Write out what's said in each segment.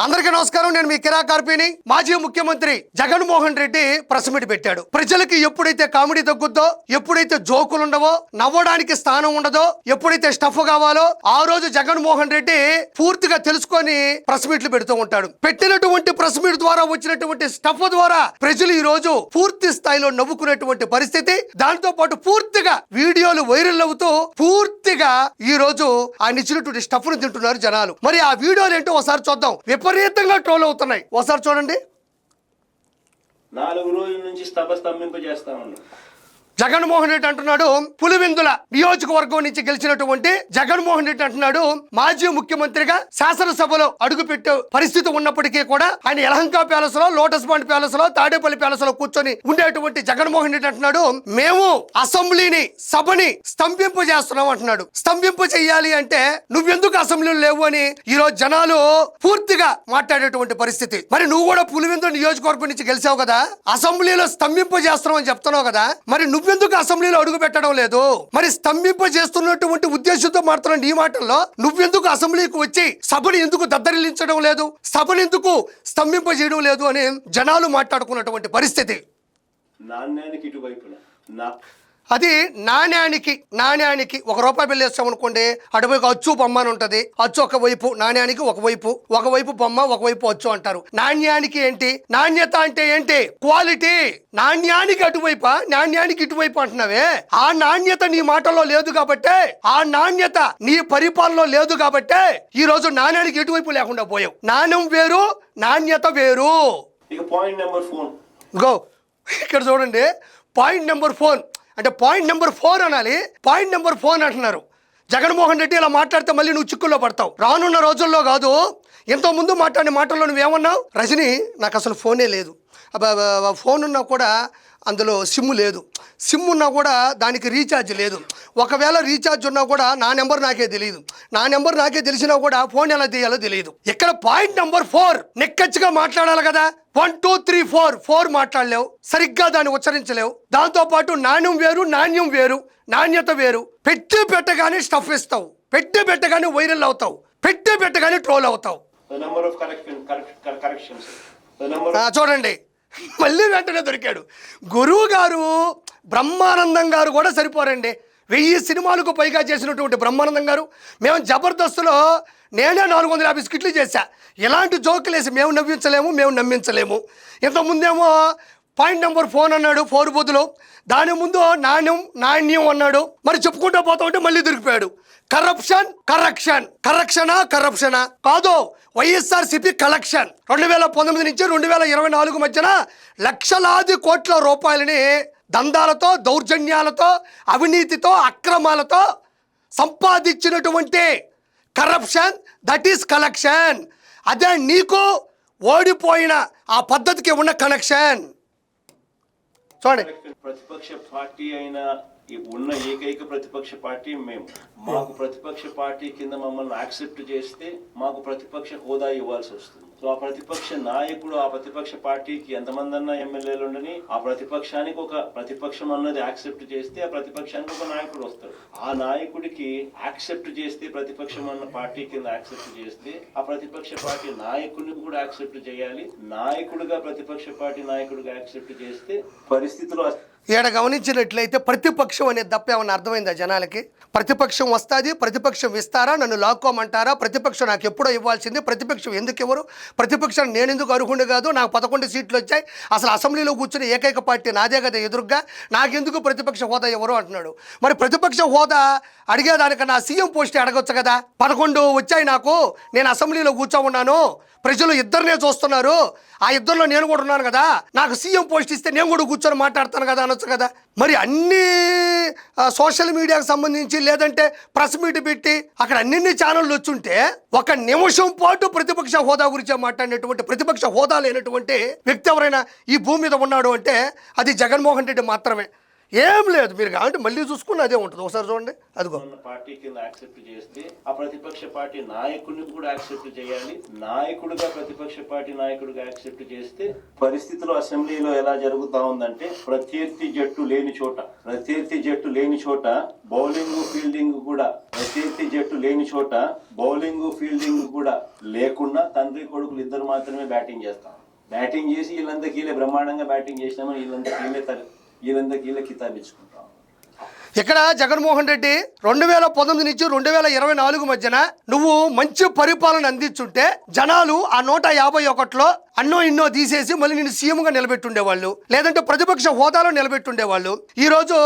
అందరికీ నమస్కారం. నేను మీ కిరా కార్పీని. మాజీ ముఖ్యమంత్రి జగన్మోహన్ రెడ్డి ప్రెస్ మీట్ పెట్టాడు. ప్రజలకి ఎప్పుడైతే కామెడీ తగ్గుద్దో, ఎప్పుడైతే జోకులు ఉండవో, నవ్వడానికి స్థానం ఉండదో, ఎప్పుడైతే స్టఫ్ కావాలో ఆ రోజు జగన్మోహన్ రెడ్డి పూర్తిగా తెలుసుకొని ప్రెస్ మీట్లు పెడుతూ ఉంటాడు. పెట్టినటువంటి ప్రెస్ మీట్ ద్వారా వచ్చినటువంటి స్టఫ్ ద్వారా ప్రజలు ఈ రోజు పూర్తి స్థాయిలో నవ్వుకునేటువంటి పరిస్థితి. దాంతో పాటు పూర్తిగా వీడియోలు వైరల్ అవుతూ పూర్తిగా ఈ రోజు ఆయన ఇచ్చినటువంటి స్టఫ్ ను తింటున్నారు జనాలు. మరి ఆ వీడియోలు ఏంటో ఒకసారి చూద్దాం. విపరీతంగా ట్రోల్ అవుతున్నాయి. ఒకసారి చూడండి. 4 రోజుల నుంచి స్తంభింపజేస్తామన్నా జగన్మోహన్ రెడ్డి అంటున్నాడు, పులివెందుల నియోజకవర్గం నుంచి గెలిచినటువంటి జగన్మోహన్ రెడ్డి అంటున్నాడు, మాజీ ముఖ్యమంత్రిగా శాసనసభలో అడుగుపెట్టే పరిస్థితి ఉన్నప్పటికీ కూడా ఆయన యలహంక ప్యాలెస్ లో, లోటస్ పాండ్ ప్యాలెస్ లో, తాడేపల్లి ప్యాలెస్ లో కూర్చొని ఉండేటువంటి జగన్మోహన్ రెడ్డి అంటున్నాడు, మేము అసెంబ్లీని, సభని స్తంభింపు చేస్తున్నాం అంటున్నాడు. స్తంభింపు చెయ్యాలి అంటే నువ్వెందుకు అసెంబ్లీలో లేవు అని ఈ రోజు జనాలు పూర్తిగా మాట్లాడేటువంటి పరిస్థితి. మరి నువ్వు కూడా పులివెందుల నియోజకవర్గం నుంచి గెలిచావు కదా, అసెంబ్లీలో స్తంభింపు చేస్తున్నావు అని చెప్తున్నావు కదా, మరి నువ్వెందుకు అసెంబ్లీలో అడుగు పెట్టడం లేదు? మరి స్తంభింప చేస్తున్నటువంటి ఉద్దేశంతో మాట్లాడిన ఈ మాటల్లో నువ్వెందుకు అసెంబ్లీకి వచ్చి సభని ఎందుకు దద్దరిల్లించడం లేదు, సభని ఎందుకు స్తంభింప చేయడం లేదు అని జనాలు మాట్లాడుకున్నటువంటి పరిస్థితి. నాణ్యానికి ఇటువైపున అది నాణ్యానికి ₹1 బిల్లు వేస్తాం అనుకోండి, అటువైపు అచ్చు బొమ్మ అని ఉంటుంది. అచ్చు ఒకవైపు, నాణ్యానికి ఒకవైపు బొమ్మ, ఒకవైపు అచ్చు అంటారు. నాణ్యానికి ఏంటి? నాణ్యత అంటే ఏంటి? క్వాలిటీ. నాణ్యానికి అటువైపు, నాణ్యానికి ఇటువైపు అంటున్నావే, ఆ నాణ్యత నీ మాటల్లో లేదు కాబట్టే, ఆ నాణ్యత నీ పరిపాలనలో లేదు కాబట్టే ఈ రోజు నాణ్యానికి ఎటువైపు లేకుండా పోయావు. నాణ్యం వేరు, నాణ్యత వేరు. ఇక పాయింట్ నెంబర్ 4 గో. ఇక్కడ చూడండి, పాయింట్ నెంబర్ 4 అంటే పాయింట్ నెంబర్ 4 అనాలి. పాయింట్ నెంబర్ 4 అంటున్నారు. జగన్మోహన్ రెడ్డి ఇలా మాట్లాడితే మళ్ళీ నువ్వు చిక్కుల్లో పడతావు. రానున్న రోజుల్లో కాదు, ఎంతోముందు మాట్లాడిన మాటల్లో నువ్వేమన్నావు? రజనీ, నాకు అసలు ఫోనే లేదు, ఫోన్ ఉన్నా కూడా అందులో సిమ్ లేదు, సిమ్ ఉన్నా కూడా దానికి రీఛార్జ్ లేదు, ఒకవేళ రీఛార్జ్ ఉన్నా కూడా నా నెంబర్ నాకే తెలియదు, నా నెంబర్ నాకే తెలిసినా కూడా ఫోన్ ఎలా తీయాలో తెలియదు. ఇక్కడ పాయింట్ నెంబర్ 4 నిక్కచ్చిగా మాట్లాడాలి కదా. 1 2 3 4 మాట్లాడలేవు, సరిగ్గా దాన్ని ఉచ్చరించలేవు. దాంతోపాటు నాణ్యం వేరు, నాణ్యం వేరు, నాణ్యత వేరు. పెట్టగానే స్టఫ్ ఇస్తావు, పెట్టగానే వైరల్ అవుతావు, పెట్టగానే ట్రోల్ అవుతావు. చూడండి, మళ్ళీ వెంటనే దొరికాడు. గురువు గారు, బ్రహ్మానందం గారు కూడా సరిపోరండి. 1000 సినిమాలకు పైగా చేసినటువంటి బ్రహ్మానందం గారు, మేము జబర్దస్త్లో నేనే 450 స్కిట్లు చేశా, ఇలాంటి జోకులు వేసి మేము నవ్వించలేము, మేము నమ్మించలేము. ఇంతకుముందేమో పాయింట్ నెంబర్ 4 అన్నాడు, 4 బదులు దాని ముందు నాణ్యం అన్నాడు. మరి చెప్పుకుంటూ పోతా ఉంటే మళ్ళీ దొరికిపోయాడు. కరప్షనా కాదు, వైఎస్ఆర్సీపీ కలెక్షన్. 2019 నుంచి 2024 మధ్యన లక్షలాది కోట్ల రూపాయలని దందాలతో, దౌర్జన్యాలతో, అవినీతితో, అక్రమాలతో సంపాదించినటువంటి కరప్షన్, దట్ ఈస్ కలెక్షన్. అదే నీకు ఓడిపోయిన ఆ పద్ధతికి ఉన్న కనెక్షన్. చూడండి, ప్రతిపక్ష పార్టీ అయిన ఉన్న ఏకైక ప్రతిపక్ష పార్టీ మేము. మాకు ప్రతిపక్ష పార్టీ కింద మమ్మల్ని యాక్సెప్ట్ చేస్తే మాకు ప్రతిపక్ష హోదా ఇవ్వాల్సి వస్తుంది. సో ఆ ప్రతిపక్ష నాయకుడు, ఆ ప్రతిపక్ష పార్టీకి ఎంతమంది అన్నా ఎమ్మెల్యేలు ఉండని, ఆ ప్రతిపక్షానికి ఒక ప్రతిపక్షం అన్నది యాక్సెప్ట్ చేస్తే ఆ ప్రతిపక్షానికి ఒక నాయకుడు వస్తాడు. ఆ నాయకుడికి యాక్సెప్ట్ చేస్తే, ప్రతిపక్షం అన్న పార్టీ కింద యాక్సెప్ట్ చేస్తే ఆ ప్రతిపక్ష పార్టీ నాయకుడిని కూడా యాక్సెప్ట్ చేయాలి. నాయకుడిగా ప్రతిపక్ష పార్టీ నాయకుడిగా యాక్సెప్ట్ చేస్తే పరిస్థితులు ఈడ గమనించినట్లయితే ప్రతిపక్షం అనేది తప్ప ఏమన్నా అర్థమైందా జనాలకి? ప్రతిపక్షం వస్తుంది, ప్రతిపక్షం ఇస్తారా, నన్ను లాక్కోమంటారా, ప్రతిపక్షం నాకు ఎప్పుడో ఇవ్వాల్సింది, ప్రతిపక్షం ఎందుకు ఇవ్వరు, ప్రతిపక్షం నేను ఎందుకు అర్హుండి కాదు, నాకు 11 సీట్లు వచ్చాయి, అసలు అసెంబ్లీలో కూర్చుని ఏకైక పార్టీ నాదే కదా ఎదురుగా, నాకెందుకు ప్రతిపక్ష హోదా ఎవరు అంటున్నాడు. మరి ప్రతిపక్ష హోదా అడిగేదానికన్నా సీఎం పోస్ట్ అడగొచ్చు కదా. 11 వచ్చాయి నాకు, నేను అసెంబ్లీలో కూర్చోమన్నాను, ప్రజలు ఇద్దరినే చూస్తున్నారు, ఆ ఇద్దరిలో నేను కూడా ఉన్నాను కదా, నాకు సీఎం పోస్ట్ ఇస్తే నేను కూడా కూర్చొని మాట్లాడతాను కదా అనొచ్చు కదా. మరి అన్ని సోషల్ మీడియాకు సంబంధించి, లేదంటే ప్రెస్ మీట్ పెట్టి అక్కడ అన్ని ఛానళ్ళు వచ్చుంటే 1 నిమిషం పాటు ప్రతిపక్ష హోదా గురించి మాట్లాడినటువంటి, ప్రతిపక్ష హోదా లేనటువంటి వ్యక్తి ఎవరైనా ఈ భూమి మీద ఉన్నాడు అంటే అది జగన్మోహన్ రెడ్డి మాత్రమే. ఏం లేదు, మీరు కాబట్టి మళ్ళీ చూసుకుని అదే ఉంటుంది. ఒకసారి చూడండి, అదిగో. ఉన్న పార్టీ కింద యాక్సెప్ట్ చేస్తే ఆ ప్రతిపక్ష పార్టీ నాయకుడిని కూడా యాక్సెప్ట్ చేయాలి. నాయకుడిగా ప్రతిపక్ష పార్టీ నాయకుడిగా యాక్సెప్ట్ చేస్తే పరిస్థితులు అసెంబ్లీలో ఎలా జరుగుతా ఉందంటే ప్రత్యర్థి జట్టు లేని చోట బౌలింగ్ ఫీల్డింగ్ కూడా లేకుండా తండ్రి కొడుకులు ఇద్దరు మాత్రమే బ్యాటింగ్ చేస్తాం. బ్యాటింగ్ చేసి వీళ్ళంతా కీలే బ్రహ్మాండంగా బ్యాటింగ్ చేసినామని వీళ్ళంతా కీలే కితాబిచ్చుకుంటాం. ఇక్కడ జగన్మోహన్ రెడ్డి 2019 నుంచి 2024 మధ్యన నువ్వు మంచి పరిపాలన అందించుంటే జనాలు ఆ 151లో అన్నో ఇన్నో తీసేసి మళ్ళీ నేను సీఎంగా నిలబెట్టుండేవాళ్ళు, లేదంటే ప్రతిపక్ష హోదాలో నిలబెట్టుండేవాళ్ళు. ఈ రోజు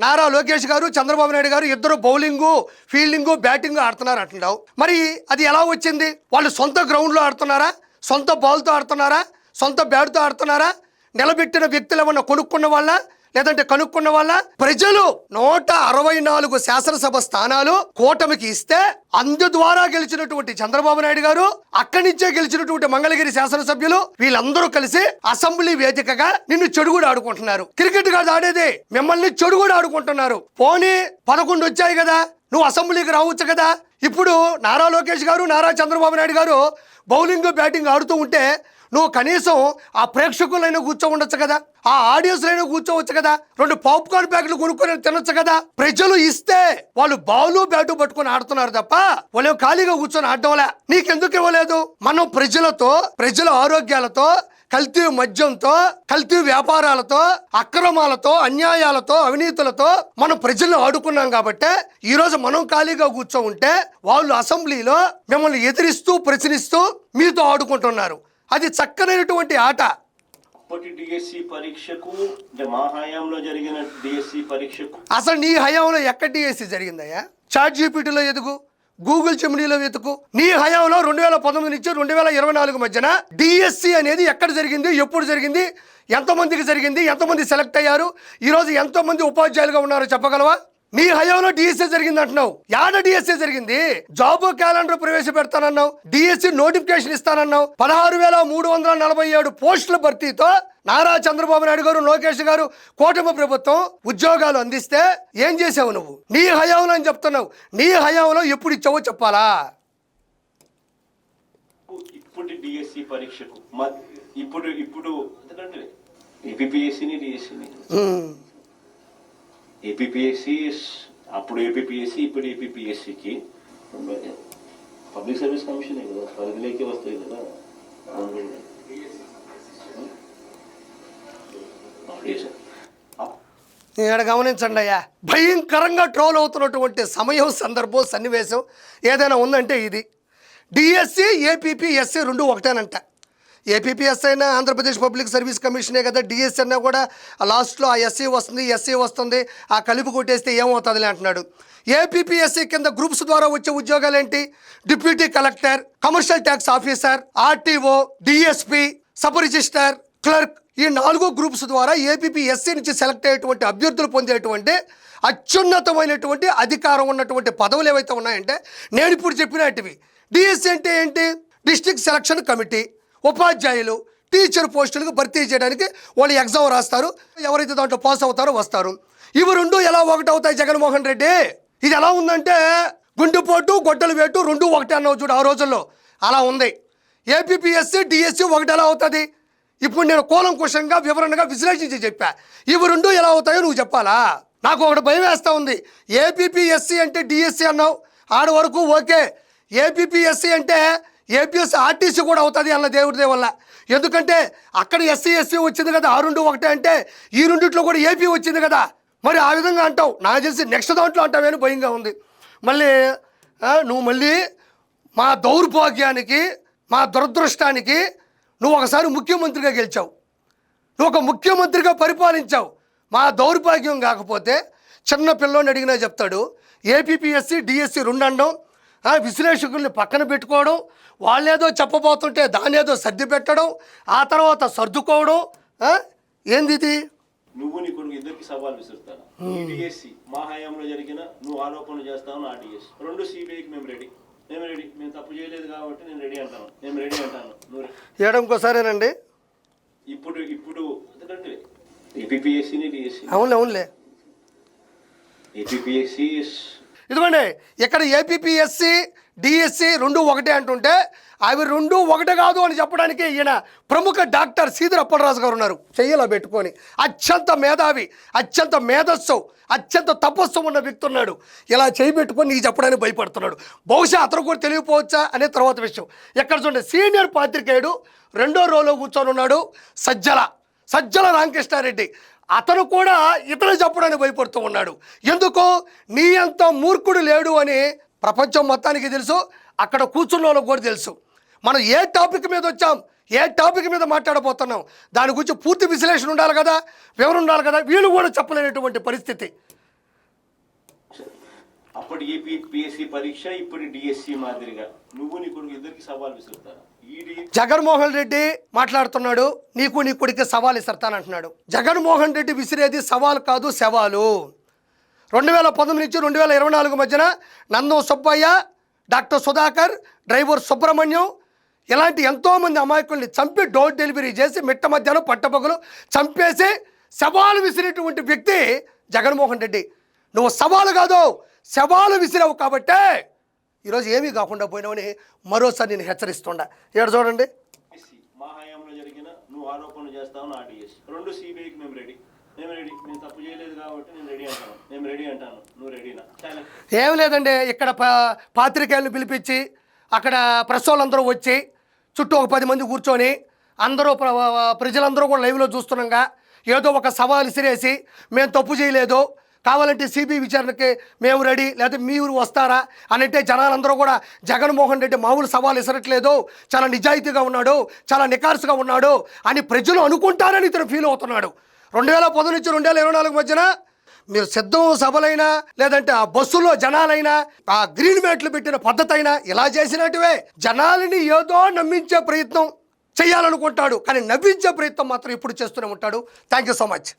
నారా లోకేష్ గారు, చంద్రబాబు నాయుడు గారు ఇద్దరు బౌలింగు ఫీల్డింగు బ్యాటింగ్ ఆడుతున్నారు అంటున్నావు. మరి అది ఎలా వచ్చింది? వాళ్ళు సొంత గ్రౌండ్లో ఆడుతున్నారా? సొంత బాల్తో ఆడుతున్నారా? సొంత బ్యాట్తో ఆడుతున్నారా? నిలబెట్టిన వ్యక్తులు ఏమన్నా కొనుక్కున్న వాళ్ళ, లేదంటే కనుక్కున్న వాళ్ళ? ప్రజలు 164 శాసనసభ స్థానాలు కూటమికి ఇస్తే అందు ద్వారా గెలిచినటువంటి చంద్రబాబు నాయుడు గారు, అక్కడి నుంచే గెలిచినటువంటి మంగళగిరి శాసనసభ్యులు వీళ్ళందరూ కలిసి అసెంబ్లీ వేదికగా నిన్ను చెడుగుడు ఆడుకుంటున్నారు. క్రికెట్ కాదు ఆడేది, మిమ్మల్ని చెడుగుడు ఆడుకుంటున్నారు. పోనీ 11 వచ్చాయి కదా, నువ్వు అసెంబ్లీకి రావచ్చు కదా. ఇప్పుడు నారా లోకేష్ గారు, నారా చంద్రబాబు నాయుడు గారు బౌలింగ్ బ్యాటింగ్ ఆడుతూ ఉంటే నువ్వు కనీసం ఆ ప్రేక్షకులైనా కూర్చో ఉండొచ్చు కదా, ఆ ఆడియన్స్లైనా కూర్చోవచ్చు కదా, 2 పాప్కార్న్ ప్యాకెట్లు కొనుక్కొని తినొచ్చు కదా. ప్రజలు ఇస్తే వాళ్ళు బాలు బ్యాటు పట్టుకొని ఆడుతున్నారు తప్ప వాళ్ళు ఖాళీగా కూర్చొని ఆడటంలే. నీకెందుకు ఇవ్వలేదు? మనం ప్రజల ఆరోగ్యాలతో, కల్తీ మద్యంతో, కల్తీ వ్యాపారాలతో, అక్రమాలతో, అన్యాయాలతో, అవినీతులతో మనం ప్రజలను ఆడుకున్నాం కాబట్టి ఈ రోజు మనం ఖాళీగా కూర్చో ఉంటే వాళ్ళు అసెంబ్లీలో మిమ్మల్ని ఎదిరిస్తూ ప్రశ్నిస్తూ మీతో ఆడుకుంటున్నారు. అది చక్కనైనటువంటి ఆట. అప్పటి డిఎస్సి పరీక్షకు అంటే మా హయాంలో జరిగిన డిఎస్సి పరీక్షకు అసలు నీ హయాంలో ఎక్కడ డిఎస్సి జరిగిందయ్యా? చాట్ జీపీటీలో ఎదుగు, గూగుల్ చెమినీలో వెతుకు. నీ హయాంలో 2019 నుంచి 2024 మధ్యన డిఎస్సి అనేది ఎక్కడ జరిగింది, ఎప్పుడు జరిగింది, ఎంతమందికి జరిగింది, ఎంతమంది సెలెక్ట్ అయ్యారు, ఈరోజు ఎంతమంది ఉపాధ్యాయులుగా ఉన్నారో చెప్పగలవా? నీ హయాంలో డిఎస్సీ జరిగింది అంటున్నావు. యాడ డిఎస్సీ జరిగింది? జాబ్ క్యాలెండర్ ప్రవేశపెడతానన్నావు, డిఎస్సీ నోటిఫికేషన్ ఇస్తానన్నావు. 16,347 పోస్టుల భర్తీతో నారా చంద్రబాబు నాయుడు గారు, లోకేష్ గారు, కూటమి ప్రభుత్వం ఉద్యోగాలు అందిస్తే ఏం చేసావు నువ్వు? నీ హయాంలో అని చెప్తున్నావు. నీ హయాంలో ఎప్పుడు ఇచ్చావో చెప్పాలా? ఇప్పుడు డిఎస్సి పరీక్షకు ఇప్పుడు ఎందుకంటే ఏపీపీఎస్సీని డిఎస్సీని ఏపీపీఎస్సీ అప్పుడు ఏపీపీఎస్సీ ఇప్పుడు ఏపీపీఎస్సీకి పబ్లిక్ సర్వీస్ కమిషన్ కదా, పరిధిలోకి వస్తాయి కదా. ఇక్కడ గమనించండి అయ్యా, భయంకరంగా ట్రోల్ అవుతున్నటువంటి సమయం, సందర్భం, సన్నివేశం ఏదైనా ఉందంటే ఇది. DSC APPSC 2 ఒకటేనంట. ఏపీపీఎస్ అయినా ఆంధ్రప్రదేశ్ పబ్లిక్ సర్వీస్ కమిషనే కదా, డిఎస్సి అన్నా కూడా లాస్ట్లో ఆ ఎస్సీ వస్తుంది, ఎస్సీ వస్తుంది, ఆ కలిపి కొట్టేస్తే ఏమవుతుందిలే అంటున్నాడు. ఏపీపీఎస్సీ కింద గ్రూప్స్ ద్వారా వచ్చే ఉద్యోగాలు ఏంటి? Deputy collector, commercial tax officer, RTO, DSP, sub register, clerk, ఈ 4 గ్రూప్స్ ద్వారా ఏపీపీఎస్సీ నుంచి సెలెక్ట్ అయ్యేటువంటి అభ్యర్థులు పొందేటువంటి అత్యున్నతమైనటువంటి అధికారం ఉన్నటువంటి పదవులు ఏవైతే ఉన్నాయంటే నేను ఇప్పుడు చెప్పినట్టువి. డిఎస్సీ అంటే ఏంటి? District selection committee. ఉపాధ్యాయులు, టీచర్ పోస్టులకు భర్తీ చేయడానికి వాళ్ళు ఎగ్జామ్ రాస్తారు, ఎవరైతే దాంట్లో పాస్ అవుతారో వస్తారు. ఇవి 2 ఎలా ఒకటవుతాయి జగన్మోహన్ రెడ్డి? ఇది ఎలా ఉందంటే గుండెపోటు, గొడ్డలు వేటు 2 ఒకటే అన్నావు చూడు, ఆ రోజుల్లో అలా ఉంది. ఏపీపీఎస్సీ డిఎస్సీ ఒకటి ఎలా అవుతుంది? ఇప్పుడు నేను కూలంకుషంగా వివరణగా విశ్లేషించి చెప్పా. ఇవి 2 ఎలా అవుతాయో నువ్వు చెప్పాలా? నాకు ఒకటి భయం వేస్తూ ఉంది. ఏపీపీఎస్సీ అంటే డిఎస్సీ అన్నావు, ఆడ వరకు ఓకే. ఏపీపీఎస్సీ అంటే ఏపీఎస్సీ ఆర్టీసీ కూడా అవుతుంది అన్న దేవుడి వల్ల. ఎందుకంటే అక్కడ ఎస్సీ ఎస్సీ వచ్చింది కదా, ఆ 2 ఒకటే అంటే ఈ రెండిట్లో కూడా ఏపీ వచ్చింది కదా. మరి ఆ విధంగా అంటావు, నాకు తెలిసి నెక్స్ట్ దాంట్లో అంటావేని భయంగా ఉంది. మళ్ళీ నువ్వు మళ్ళీ మా దౌర్భాగ్యానికి, మా దురదృష్టానికి నువ్వు ఒకసారి ముఖ్యమంత్రిగా గెలిచావు, నువ్వు ఒక ముఖ్యమంత్రిగా పరిపాలించావు. మా దౌర్భాగ్యం కాకపోతే చిన్న పిల్లోని అడిగినా చెప్తాడు. ఏపీపీఎస్సీ డిఎస్సీ 2 అనడం, విశ్లేషకుల్ని పక్కన పెట్టుకోవడం, వాళ్ళేదో చెప్పబోతుంటే దాని ఏదో సర్ది పెట్టడం, ఆ తర్వాత సర్దుకోవడం, ఏంది ఇది? నువ్వు నీ కొడుకు ఇద్దరికి సవాల్ విసురుతాను. డిఎస్సి మా హయాంలో జరిగిన నువ్వు ఆరోపణలు చేస్తావు, నా డిఎస్సి 2 సిబిఐకి మేము రెడీ, మేము తప్పు చేయలేదు కాబట్టి నేను రెడీ అంటాను, నువ్వు ఏడంకోసారేనండి. ఇప్పుడు ఎందుకంటే ఏపీపీఎస్సీని డిఎస్సి అవునులే ఏపీఎస్సి ఇదిగోండి ఇక్కడ ఏపీఎస్సి డిఎస్సి రెండు ఒకటే అంటుంటే అవి రెండు ఒకటే కాదు అని చెప్పడానికి ఈయన ప్రముఖ డాక్టర్ సీదిరి అప్పలరాజు గారు ఉన్నారు. చెయ్యలా పెట్టుకొని అత్యంత మేధావి, అత్యంత మేధస్సు, అత్యంత తపస్సు ఉన్న వ్యక్తి ఉన్నాడు. ఇలా చేయి పెట్టుకొని నీకు చెప్పడానికి భయపడుతున్నాడు. బహుశా అతను కూడా తెలియపోవచ్చా అనే తర్వాత విషయం. ఎక్కడ చూడండి సీనియర్ పాత్రికేయుడు రెండో రోలో కూర్చొని ఉన్నాడు సజ్జల రామకృష్ణారెడ్డి. అతను కూడా ఇతను చెప్పడానికి భయపడుతూ ఉన్నాడు. ఎందుకు? నీ అంత మూర్ఖుడు లేడు అని ప్రపంచం మొత్తానికి తెలుసు, అక్కడ కూర్చున్న వాళ్ళకి కూడా తెలుసు. మనం ఏ టాపిక్ మీద వచ్చాం, ఏ టాపిక్ మీద మాట్లాడబోతున్నాం, దాని గురించి పూర్తి విశ్లేషణ ఉండాలి కదా, వివరణ ఉండాలి కదా. వీళ్ళు కూడా చెప్పలేనటువంటి పరిస్థితి. అప్పటి ఏపీఎస్సి పరీక్ష, ఇప్పుడు డిఎస్సి మాదిరిగా నువ్వు నీ కొడుకు ఇద్దరికి సవాల్ విసురుతారా? జగన్మోహన్ రెడ్డి మాట్లాడుతున్నాడు, నీ కొడుకు సవాల్ ఇస్తానంటున్నాడు. జగన్మోహన్ రెడ్డి విసిరేది సవాల్ కాదు, సవాలు. 2019 నుంచి 2024 మధ్యన నందం సుబ్బయ్య, డాక్టర్ సుధాకర్, డ్రైవర్ సుబ్రహ్మణ్యం ఇలాంటి ఎంతోమంది అమాయకుల్ని చంపి డోర్ డెలివరీ చేసి మిట్ట మధ్యాహ్నం పట్టపగలు చంపేసి సవాలు విసిరేటువంటి వ్యక్తి జగన్మోహన్ రెడ్డి. నువ్వు సవాలు కాదు, సవాలు విసిరావు కాబట్టే ఈరోజు ఏమీ కాకుండా పోయినావని మరోసారి నేను హెచ్చరిస్తుండా. ఇక్కడ చూడండి, మా హయాంలో జరిగిన నువ్వు ఆరోపణలు చేస్తావు నా డిఎస్ రెండు సిబిఐకి మేము రెడీ. నేను తప్పు చేయలేదు కాబట్టి నేను రెడీ అంటాను. నువ్వు రెడీనా? ఏం లేదండి, ఇక్కడ పాత్రికేయులను పిలిపించి అక్కడ ప్రెస్ వాళ్ళందరూ వచ్చి చుట్టూ ఒక 10 మంది కూర్చొని అందరూ ప్రజలందరూ కూడా లైవ్లో చూస్తున్నాగా ఏదో ఒక సవాల్ విసిరేసి మేము తప్పు చేయలేదు, కావాలంటే సిబిఐ విచారణకి మేము రెడీ, లేదా మీరు వస్తారా అని అంటే జనాలందరూ కూడా జగన్మోహన్ రెడ్డి మామూలు సవాల్ విసరట్లేదు, చాలా నిజాయితీగా ఉన్నాడు, చాలా నికార్సుగా ఉన్నాడు అని ప్రజలు అనుకుంటారని ఇతను ఫీల్ అవుతున్నాడు. 2010 నుంచి 2024 మధ్యన మీరు సిద్ధం సభలైనా లేదంటే ఆ బస్సులో జనాలైనా ఆ గ్రీన్ మ్యాట్లు పెట్టిన పద్ధతి అయినా ఇలా చేసినట్టువే జనాలని ఏదో నమ్మించే ప్రయత్నం చేయాలనుకుంటాడు, కానీ నవ్వించే ప్రయత్నం మాత్రం ఇప్పుడు చేస్తూనే ఉంటాడు. Thank you so much.